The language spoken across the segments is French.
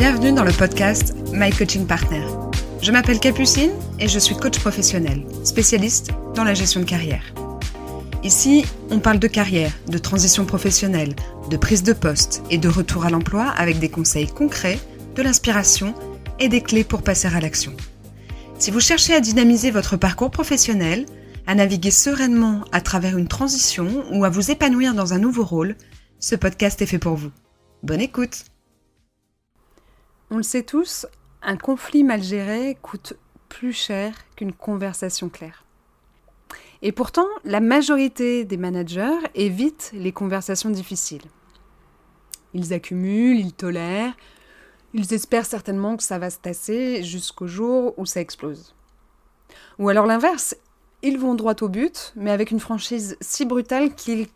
Bienvenue dans le podcast My Coaching Partner. Je m'appelle Capucine et je suis coach professionnel, spécialiste dans la gestion de carrière. Ici, on parle de carrière, de transition professionnelle, de prise de poste et de retour à l'emploi avec des conseils concrets, de l'inspiration et des clés pour passer à l'action. Si vous cherchez à dynamiser votre parcours professionnel, à naviguer sereinement à travers une transition ou à vous épanouir dans un nouveau rôle, ce podcast est fait pour vous. Bonne écoute! On le sait tous, un conflit mal géré coûte plus cher qu'une conversation claire. Et pourtant, la majorité des managers évitent les conversations difficiles. Ils accumulent, ils tolèrent, ils espèrent certainement que ça va se tasser jusqu'au jour où ça explose. Ou alors l'inverse, ils vont droit au but, mais avec une franchise si brutale qu'ils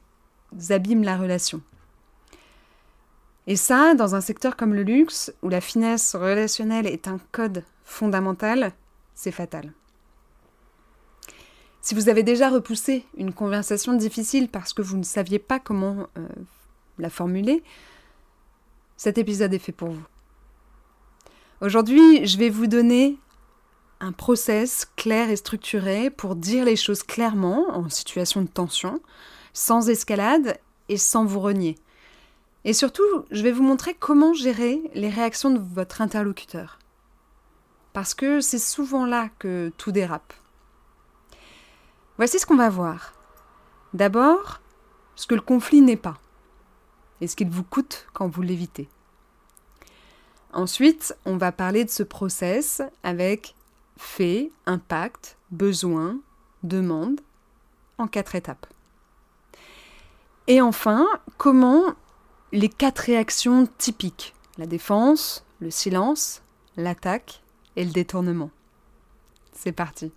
abîment la relation. Et ça, dans un secteur comme le luxe, où la finesse relationnelle est un code fondamental, c'est fatal. Si vous avez déjà repoussé une conversation difficile parce que vous ne saviez pas comment la formuler, cet épisode est fait pour vous. Aujourd'hui, je vais vous donner un process clair et structuré pour dire les choses clairement en situation de tension, sans escalade et sans vous renier. Et surtout, je vais vous montrer comment gérer les réactions de votre interlocuteur. Parce que c'est souvent là que tout dérape. Voici ce qu'on va voir. D'abord, ce que le conflit n'est pas. Et ce qu'il vous coûte quand vous l'évitez. Ensuite, on va parler de ce process avec fait, impact, besoin, demande, en 4 étapes. Et enfin, comment les 4 réactions typiques, la défense, le silence, l'attaque et le détournement. C'est parti.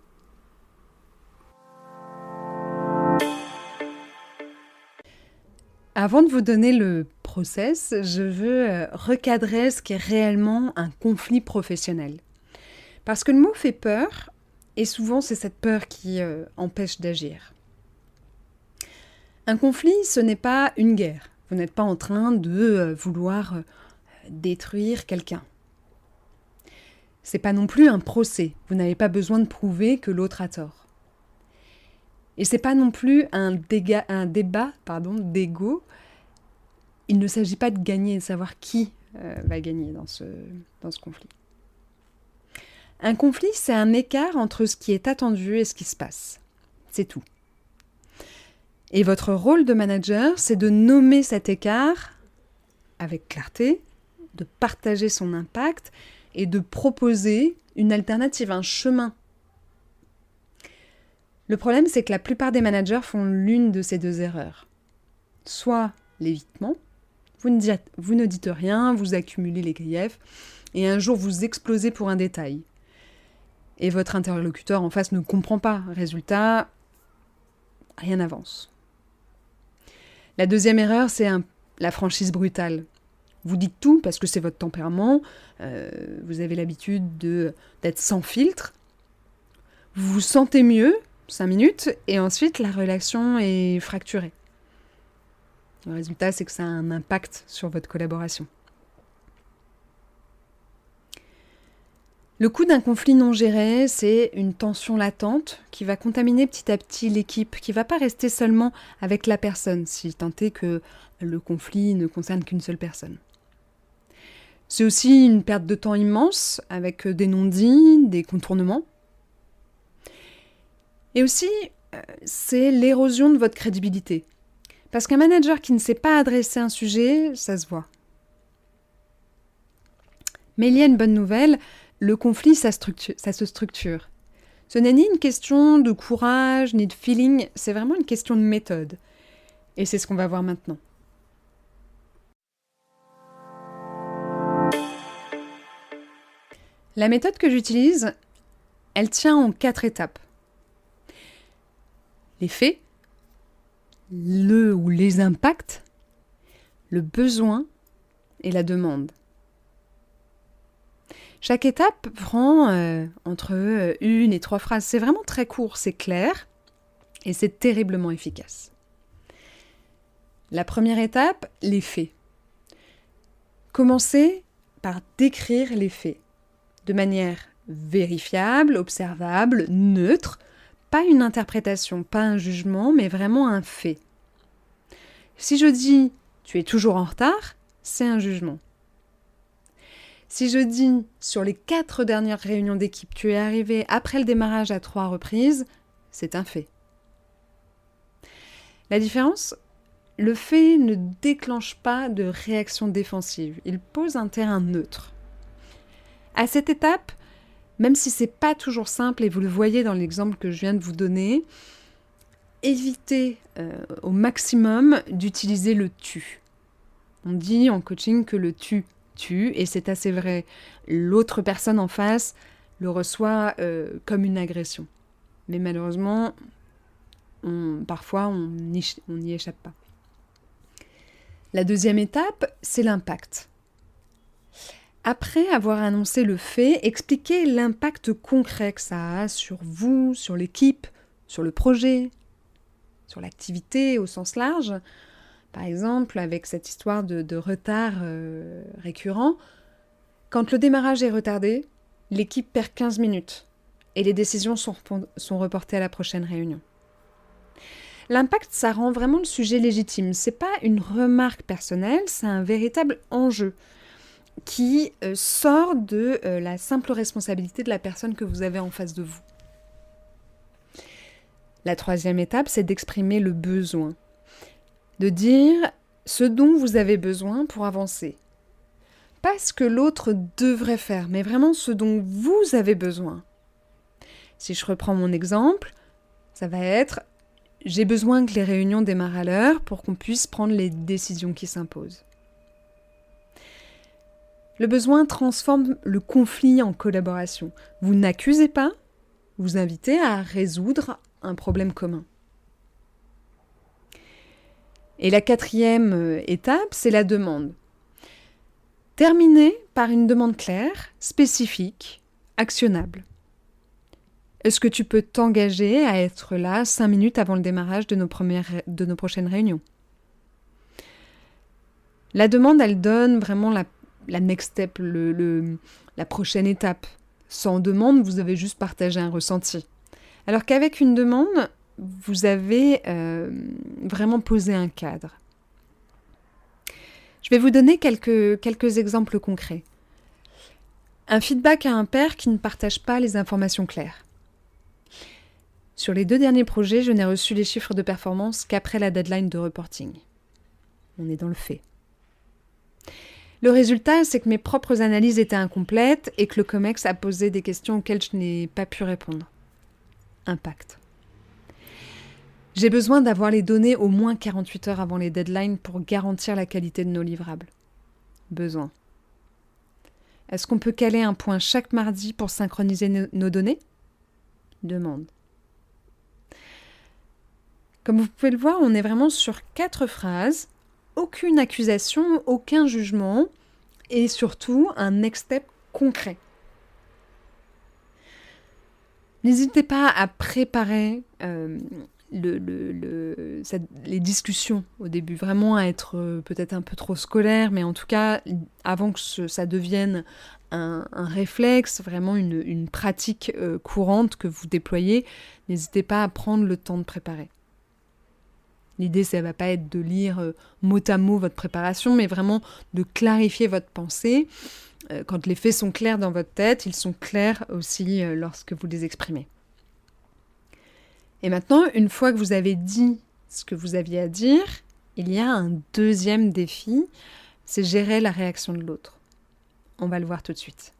Avant de vous donner le process, je veux recadrer ce qu'est réellement un conflit professionnel. Parce que le mot fait peur, et souvent c'est cette peur qui empêche d'agir. Un conflit, ce n'est pas une guerre. Vous n'êtes pas en train de vouloir détruire quelqu'un. C'est pas non plus un procès. Vous n'avez pas besoin de prouver que l'autre a tort. Et c'est pas non plus un débat d'ego. Il ne s'agit pas de gagner, de savoir qui va gagner dans ce conflit. Un conflit, c'est un écart entre ce qui est attendu et ce qui se passe. C'est tout. Et votre rôle de manager, c'est de nommer cet écart avec clarté, de partager son impact et de proposer une alternative, un chemin. Le problème, c'est que la plupart des managers font l'une de ces 2 erreurs. Soit l'évitement, vous ne dites rien, vous accumulez les griefs, et un jour vous explosez pour un détail. Et votre interlocuteur en face ne comprend pas. Résultat, rien n'avance. La deuxième erreur, c'est la franchise brutale. Vous dites tout parce que c'est votre tempérament, vous avez l'habitude d'être sans filtre, vous vous sentez mieux, 5 minutes, et ensuite la relation est fracturée. Le résultat, c'est que ça a un impact sur votre collaboration. Le coût d'un conflit non géré, c'est une tension latente qui va contaminer petit à petit l'équipe, qui ne va pas rester seulement avec la personne, si tant est que le conflit ne concerne qu'une seule personne. C'est aussi une perte de temps immense, avec des non-dits, des contournements. Et aussi, c'est l'érosion de votre crédibilité. Parce qu'un manager qui ne sait pas adresser un sujet, ça se voit. Mais il y a une bonne nouvelle, le conflit, ça se structure. Ce n'est ni une question de courage, ni de feeling, c'est vraiment une question de méthode. Et c'est ce qu'on va voir maintenant. La méthode que j'utilise, elle tient en 4 étapes. Les faits, le ou les impacts, le besoin et la demande. Chaque étape prend entre 1 et 3 phrases. C'est vraiment très court, c'est clair et c'est terriblement efficace. La première étape, les faits. Commencez par décrire les faits, de manière vérifiable, observable, neutre, pas une interprétation, pas un jugement, mais vraiment un fait. Si je dis « tu es toujours en retard », c'est un jugement. Si je dis « sur les 4 dernières réunions d'équipe, tu es arrivé après le démarrage à 3 reprises », c'est un fait. La différence ? Le fait ne déclenche pas de réaction défensive, il pose un terrain neutre. À cette étape, même si c'est pas toujours simple, et vous le voyez dans l'exemple que je viens de vous donner, évitez au maximum d'utiliser le « tu ». On dit en coaching que le « tu » tue, et c'est assez vrai. L'autre personne en face le reçoit comme une agression. Mais malheureusement, parfois, on n'y échappe pas. La deuxième étape, c'est l'impact. Après avoir annoncé le fait, expliquez l'impact concret que ça a sur vous, sur l'équipe, sur le projet, sur l'activité au sens large. Par exemple, avec cette histoire de retard récurrent, quand le démarrage est retardé, l'équipe perd 15 minutes et les décisions sont reportées à la prochaine réunion. L'impact, ça rend vraiment le sujet légitime. C'est pas une remarque personnelle, c'est un véritable enjeu qui sort de la simple responsabilité de la personne que vous avez en face de vous. La troisième étape, c'est d'exprimer le besoin. De dire ce dont vous avez besoin pour avancer. Pas ce que l'autre devrait faire, mais vraiment ce dont vous avez besoin. Si je reprends mon exemple, ça va être « j'ai besoin que les réunions démarrent à l'heure pour qu'on puisse prendre les décisions qui s'imposent ». Le besoin transforme le conflit en collaboration. Vous n'accusez pas, vous invitez à résoudre un problème commun. Et la quatrième étape, c'est la demande. Terminez par une demande claire, spécifique, actionnable. Est-ce que tu peux t'engager à être là 5 minutes avant le démarrage de nos prochaines réunions ? La demande, elle donne vraiment la next step, la prochaine étape. Sans demande, vous avez juste partagé un ressenti. Alors qu'avec une demande, vous avez vraiment posé un cadre. Je vais vous donner quelques exemples concrets. Un feedback à un père qui ne partage pas les informations claires. Sur les 2 derniers projets, je n'ai reçu les chiffres de performance qu'après la deadline de reporting. On est dans le fait. Le résultat, c'est que mes propres analyses étaient incomplètes et que le COMEX a posé des questions auxquelles je n'ai pas pu répondre. Impact. J'ai besoin d'avoir les données au moins 48 heures avant les deadlines pour garantir la qualité de nos livrables. Besoin. Est-ce qu'on peut caler un point chaque mardi pour synchroniser nos données ? Demande. Comme vous pouvez le voir, on est vraiment sur 4 phrases, aucune accusation, aucun jugement et surtout un next step concret. N'hésitez pas à préparer les discussions au début, vraiment à être peut-être un peu trop scolaire, mais en tout cas, avant que ça devienne un réflexe, vraiment une pratique courante que vous déployez, n'hésitez pas à prendre le temps de préparer. L'idée, ça ne va pas être de lire mot à mot votre préparation, mais vraiment de clarifier votre pensée. Quand les faits sont clairs dans votre tête, ils sont clairs aussi lorsque vous les exprimez. Et maintenant, une fois que vous avez dit ce que vous aviez à dire, il y a un deuxième défi, c'est gérer la réaction de l'autre. On va le voir tout de suite.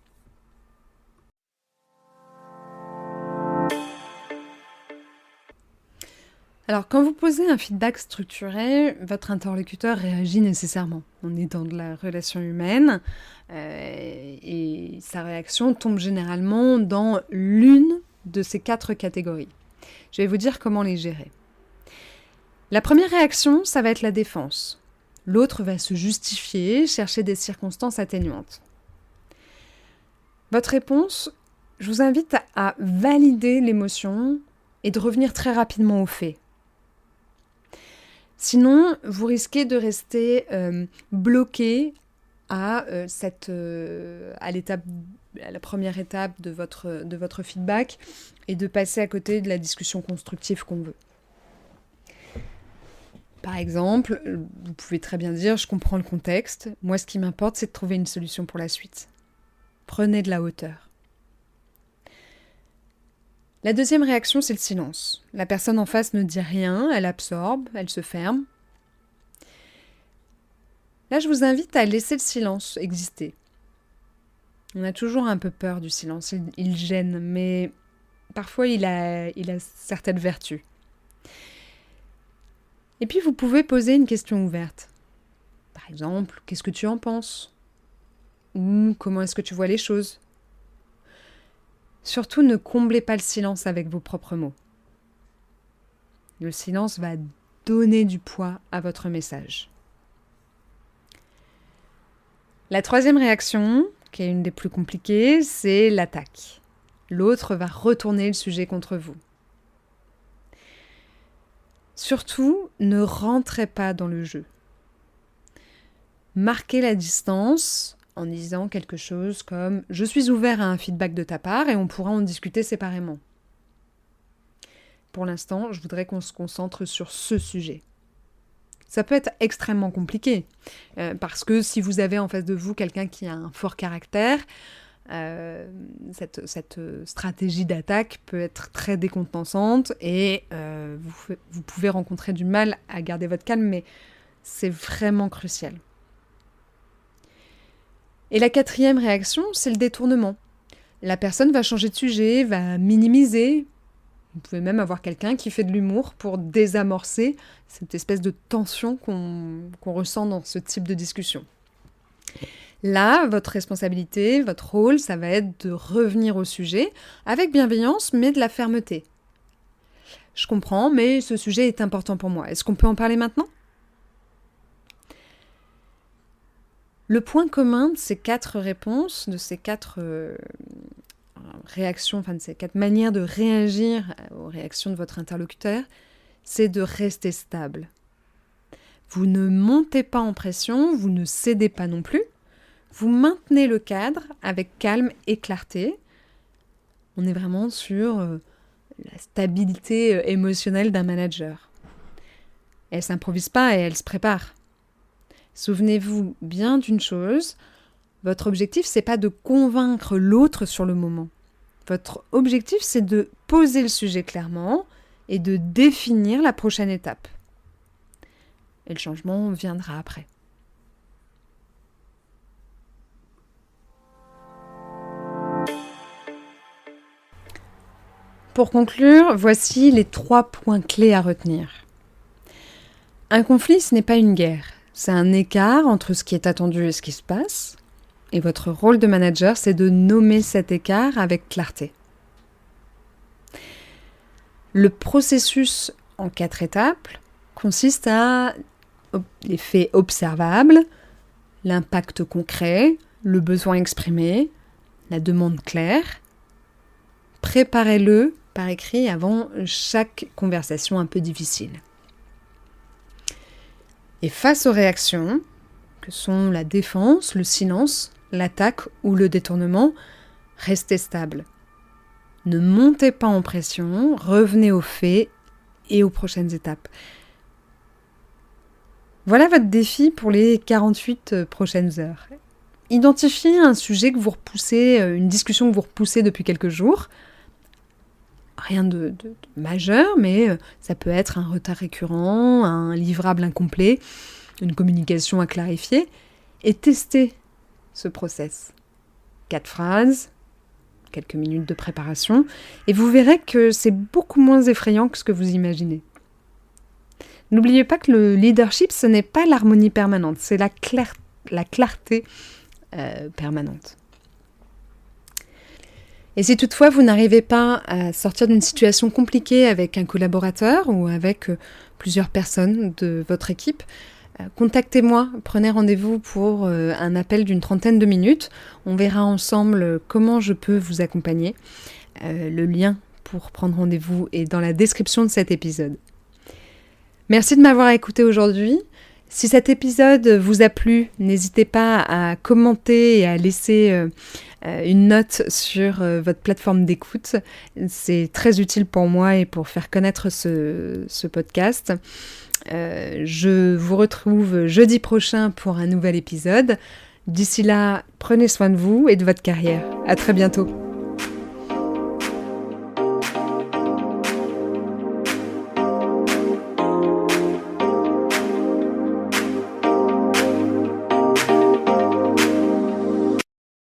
Alors, quand vous posez un feedback structuré, votre interlocuteur réagit nécessairement. On est dans de la relation humaine et sa réaction tombe généralement dans l'une de ces 4 catégories. Je vais vous dire comment les gérer. La première réaction, ça va être la défense. L'autre va se justifier, chercher des circonstances atténuantes. Votre réponse, je vous invite à valider l'émotion et de revenir très rapidement aux faits. Sinon, vous risquez de rester bloqué à la première étape de votre feedback et de passer à côté de la discussion constructive qu'on veut. Par exemple, vous pouvez très bien dire « je comprends le contexte, moi ce qui m'importe c'est de trouver une solution pour la suite ». Prenez de la hauteur. La deuxième réaction, c'est le silence. La personne en face ne dit rien, elle absorbe, elle se ferme. Là, je vous invite à laisser le silence exister. On a toujours un peu peur du silence, il gêne, mais parfois il a certaines vertus. Et puis vous pouvez poser une question ouverte. Par exemple, qu'est-ce que tu en penses ? Ou comment est-ce que tu vois les choses ? Surtout, ne comblez pas le silence avec vos propres mots. Le silence va donner du poids à votre message. La troisième réaction, qui est une des plus compliquées, c'est l'attaque. L'autre va retourner le sujet contre vous. Surtout, ne rentrez pas dans le jeu. Marquez la distance en disant quelque chose comme « Je suis ouvert à un feedback de ta part et on pourra en discuter séparément ». Pour l'instant, je voudrais qu'on se concentre sur ce sujet. Ça peut être extrêmement compliqué, parce que si vous avez en face de vous quelqu'un qui a un fort caractère, cette stratégie d'attaque peut être très décontenançante et vous pouvez rencontrer du mal à garder votre calme, mais c'est vraiment crucial. Et la quatrième réaction, c'est le détournement. La personne va changer de sujet, va minimiser. Vous pouvez même avoir quelqu'un qui fait de l'humour pour désamorcer cette espèce de tension qu'on ressent dans ce type de discussion. Là, votre responsabilité, votre rôle, ça va être de revenir au sujet avec bienveillance, mais de la fermeté. Je comprends, mais ce sujet est important pour moi. Est-ce qu'on peut en parler maintenant ? Le point commun de ces 4 réponses, de ces 4 réactions, enfin de ces 4 manières de réagir aux réactions de votre interlocuteur, c'est de rester stable. Vous ne montez pas en pression, vous ne cédez pas non plus. Vous maintenez le cadre avec calme et clarté. On est vraiment sur la stabilité émotionnelle d'un manager. Elle ne s'improvise pas et elle se prépare. Souvenez-vous bien d'une chose, votre objectif, c'est pas de convaincre l'autre sur le moment. Votre objectif, c'est de poser le sujet clairement et de définir la prochaine étape. Et le changement viendra après. Pour conclure, voici les 3 points clés à retenir. Un conflit, ce n'est pas une guerre. C'est un écart entre ce qui est attendu et ce qui se passe. Et votre rôle de manager, c'est de nommer cet écart avec clarté. Le processus en 4 étapes consiste à les faits observables, l'impact concret, le besoin exprimé, la demande claire. Préparez-le par écrit avant chaque conversation un peu difficile. Et face aux réactions, que sont la défense, le silence, l'attaque ou le détournement, restez stable. Ne montez pas en pression, revenez aux faits et aux prochaines étapes. Voilà votre défi pour les 48 prochaines heures. Identifiez un sujet que vous repoussez, une discussion que vous repoussez depuis quelques jours. Rien de majeur, mais ça peut être un retard récurrent, un livrable incomplet, une communication à clarifier. Et testez ce process. 4 phrases, quelques minutes de préparation, et vous verrez que c'est beaucoup moins effrayant que ce que vous imaginez. N'oubliez pas que le leadership, ce n'est pas l'harmonie permanente, c'est la clarté permanente. Et si toutefois vous n'arrivez pas à sortir d'une situation compliquée avec un collaborateur ou avec plusieurs personnes de votre équipe, contactez-moi, prenez rendez-vous pour un appel d'une 30aine de minutes. On verra ensemble comment je peux vous accompagner. Le lien pour prendre rendez-vous est dans la description de cet épisode. Merci de m'avoir écouté aujourd'hui. Si cet épisode vous a plu, n'hésitez pas à commenter et à laisser une note sur votre plateforme d'écoute. C'est très utile pour moi et pour faire connaître ce podcast. Je vous retrouve jeudi prochain pour un nouvel épisode. D'ici là, prenez soin de vous et de votre carrière. À très bientôt.